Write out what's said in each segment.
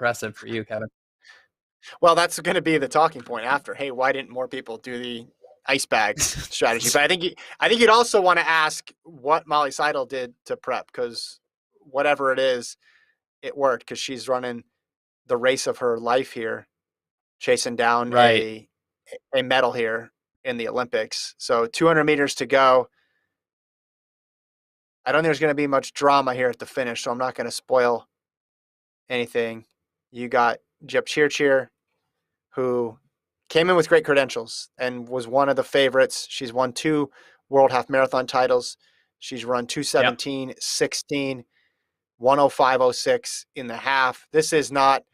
impressive for you, Kevin. Well, that's going to be the talking point after. Hey, why didn't more people do the ice bag strategy? But I think you'd also want to ask what Molly Seidel did to prep, because whatever it is, it worked, because she's running the race of her life here, chasing down Right. a medal here in the Olympics. So 200 meters to go. I don't think there's going to be much drama here at the finish, so I'm not going to spoil anything. You got Jepchirchir, who came in with great credentials and was one of the favorites. She's won 2 World Half Marathon titles. She's run Yep. 2:17, 16, 1:05:06 in the half. This is not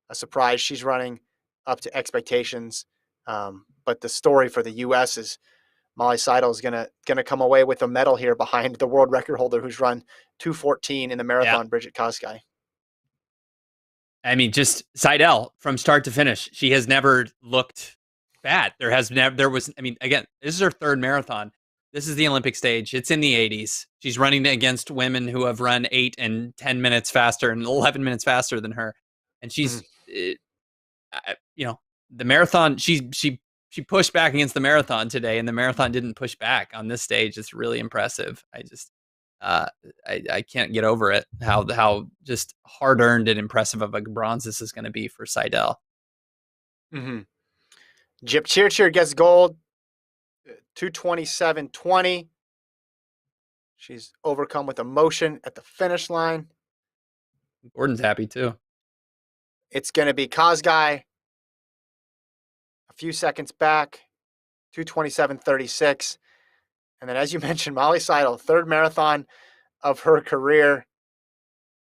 a surprise. She's running up to expectations. But the story for the U.S. is Molly Seidel is gonna come away with a medal here behind the world record holder, who's run 2:14 in the Yeah. marathon, Bridget Kosgei. I mean, just Seidel from start to finish. She has never looked bad. I mean, again, this is her 3rd marathon. This is the Olympic stage. It's in the 80s. She's running against women who have run 8 and 10 minutes faster and 11 minutes faster than her. And she's, the marathon, she pushed back against the marathon today, and the marathon didn't push back on this stage. It's really impressive. I can't get over it. How just hard earned and impressive of a bronze this is going to be for Seidel. Mm-hmm. Jepchirchir gets gold, 2:27:20. She's overcome with emotion at the finish line. Gordon's happy too. It's going to be Kosgei a few seconds back, 2:27:36. And then, as you mentioned, Molly Seidel, 3rd marathon of her career.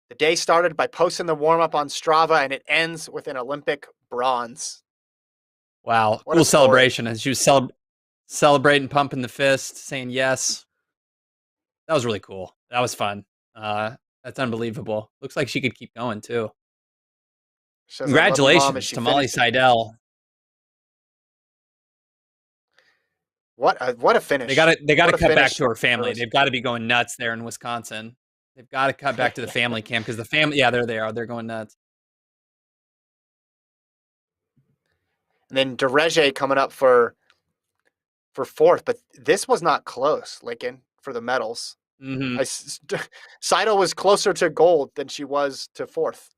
The day started by posting the warm-up on Strava, and it ends with an Olympic bronze. Wow. What a Cool story. celebration. And she was celebrating, pumping the fist, saying yes. That was really cool. That was fun. That's unbelievable. Looks like she could keep going too. Says, Congratulations to Molly Seidel. What a finish. They got to cut back to her finish. family. They've got to be going nuts there in Wisconsin. They've got to cut back to the family camp, because the family, yeah, there they are. They're going nuts. And then Dereje coming up for 4th, but this was not close, Lincoln, for the medals. Mm-hmm. Seidel was closer to gold than she was to 4th.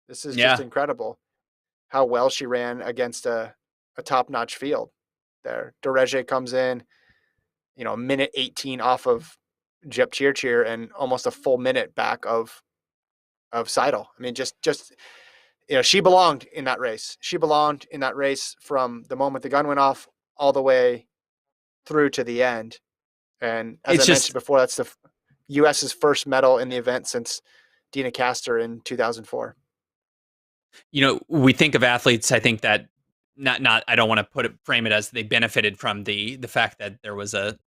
This is just incredible how well she ran against a top-notch field there. Dereje comes in, a minute 18 off of Jepchirchir and almost a full minute back of Seidel. I mean, just she belonged in that race. She belonged in that race from the moment the gun went off all the way through to the end. And as I mentioned before, that's the U.S.'s first medal in the event since Dina Castor in 2004. We think of athletes, I think that not I don't want to frame it as they benefited from the fact that there was a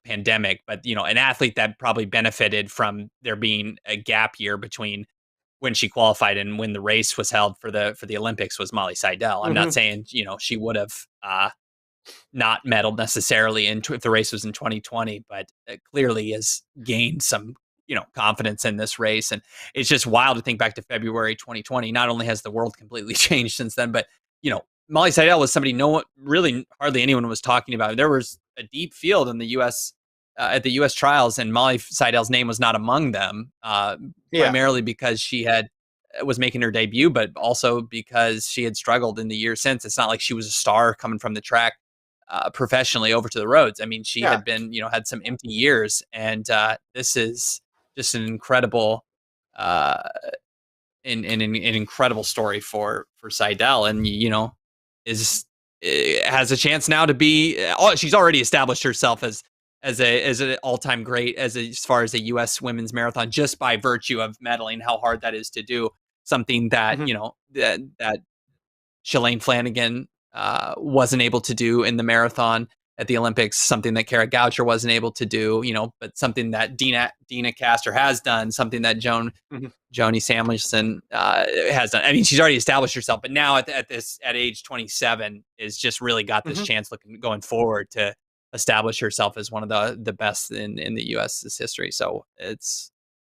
pandemic, but an athlete that probably benefited from there being a gap year between when she qualified and when the race was held for the Olympics was Molly Seidel. I'm not saying she would have not medaled necessarily if the race was in 2020, but clearly has gained some confidence in this race. And it's just wild to think back to February 2020. Not only has the world completely changed since then, but Molly Seidel was somebody hardly anyone was talking about. There was a deep field in the U.S. At the U.S. trials, and Molly Seidel's name was not among them, primarily because she was making her debut, but also because she had struggled in the years since. It's not like she was a star coming from the track professionally over to the roads. I mean, she had been, had some empty years, and this is just an incredible, an incredible story for Seidel, and has a chance now to be. She's already established herself as an all-time great as far as a U.S. women's marathon, just by virtue of medaling, how hard that is to do. Something that that Shalane Flanagan wasn't able to do in the marathon at the Olympics, something that Kara Goucher wasn't able to do, but something that Dina Castor has done, something that Joni Samuelson has done. I mean, she's already established herself, but now at age 27 is just really got this chance going forward to establish herself as one of the best in the U.S.'s history. So it's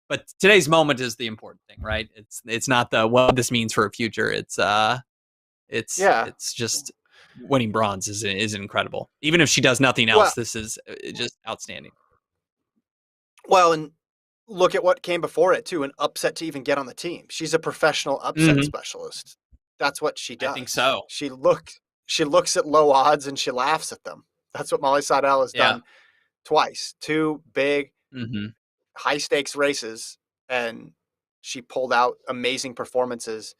but today's moment is the important thing, right? It's not the what this means for a future. Yeah. It's just winning bronze is incredible. Even if she does nothing Well, else, this is just outstanding. and look at what came before it too, an upset to even get on the team. She's a professional upset Hmm. specialist. That's what she I think does. so. She looks at low odds and she laughs at them. That's what Molly Seidel has Yeah. done twice. Two big Hmm. high stakes races, and she pulled out amazing performances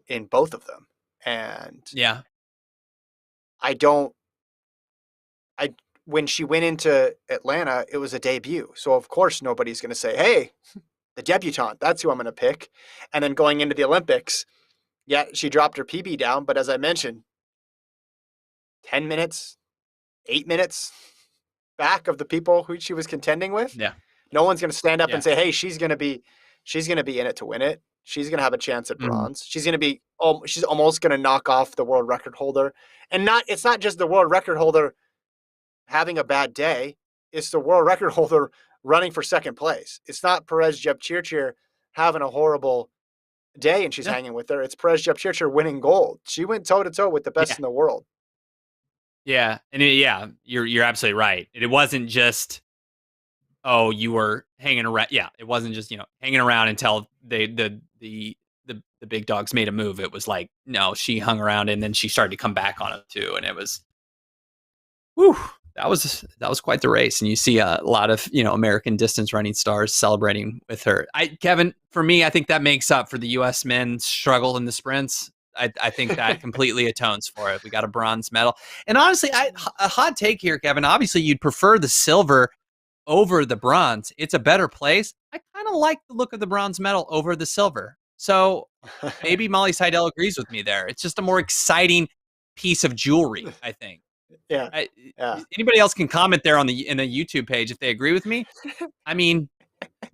in both of them. And Yeah. I don't I when she went into Atlanta, it was a debut. So of course nobody's going to say, "Hey, the debutante, that's who I'm going to pick." And then going into the Olympics, yeah, she dropped her PB down, but as I mentioned, 10 minutes, 8 minutes back of the people who she was contending with. Yeah. No one's going to stand up and Yeah. say, "Hey, she's going to be in it to win it. She's going to have a chance at Hmm. bronze. She's almost going to knock off the world record holder." And it's not just the world record holder having a bad day, it's the world record holder running for second place. It's not Perez Jepchirchir having a horrible day and she's Yeah. hanging with her. It's Perez Jepchirchir winning gold. She went toe to toe with the best Yeah. in the world. Yeah. And yeah, you're absolutely right. It wasn't just, oh, you were hanging around. Yeah, it wasn't just hanging around until the big dogs made a move. It was like, no, she hung around and then she started to come back on it too, and it was, whew, that was quite the race. And you see a lot of American distance running stars celebrating with her. Kevin, for me, I think that makes up for the U.S. men's struggle in the sprints. I think that completely atones for it. We got a bronze medal, and honestly, a hot take here, Kevin. Obviously, you'd prefer the silver over the bronze. It's a better place. I kind of like the look of the bronze medal over the silver. So maybe Molly Seidel agrees with me there. It's just a more exciting piece of jewelry, I think. Yeah. I, Yeah. Anybody else can comment there in the YouTube page if they agree with me. I mean,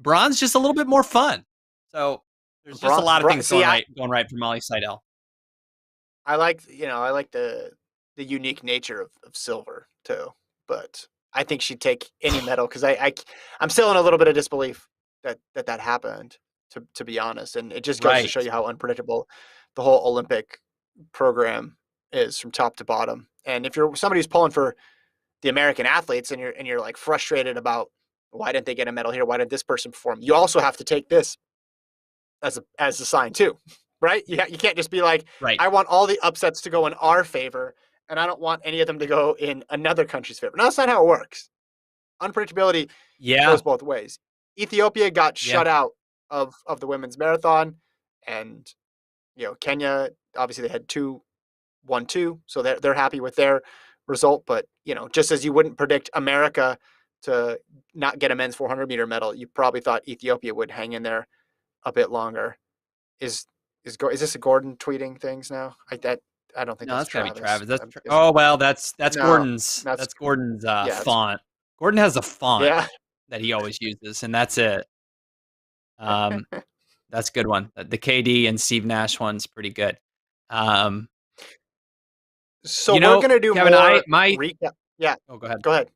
bronze just a little bit more fun. So there's just a lot of things See, going right for Molly Seidel. I like the unique nature of silver too, but I think she'd take any medal because I'm still in a little bit of disbelief that happened. To be honest, and it just goes to Right. show you how unpredictable the whole Olympic program is from top to bottom. And if you're somebody who's pulling for the American athletes and you're like frustrated about why didn't they get a medal here? Why did this person perform? You also have to take this as a sign too, right? You can't just be like, Right. I want all the upsets to go in our favor, and I don't want any of them to go in another country's favor. No, that's not how it works. Unpredictability Yeah. goes both ways. Ethiopia got Yeah. shut out of the women's marathon, and Kenya obviously they had 2-1-2, so they're happy with their result. But just as you wouldn't predict America to not get a men's 400-meter medal, you probably thought Ethiopia would hang in there a bit longer. Is is this a Gordon tweeting things now? I don't think No, that's that's gotta be Travis. Travis. Is it? Oh well, that's No, Gordon's that's that's Gordon's yeah, it's font. Gordon has a font yeah. that he always uses, and that's it. Um, that's a good one. The KD and Steve Nash one's pretty good. Um, So we're gonna do Kevin, more my recap. Yeah, oh, go ahead. go ahead.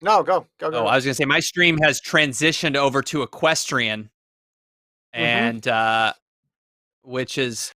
No, go go Oh, go I was gonna say my stream has transitioned over to equestrian, go. Mm-hmm. and which is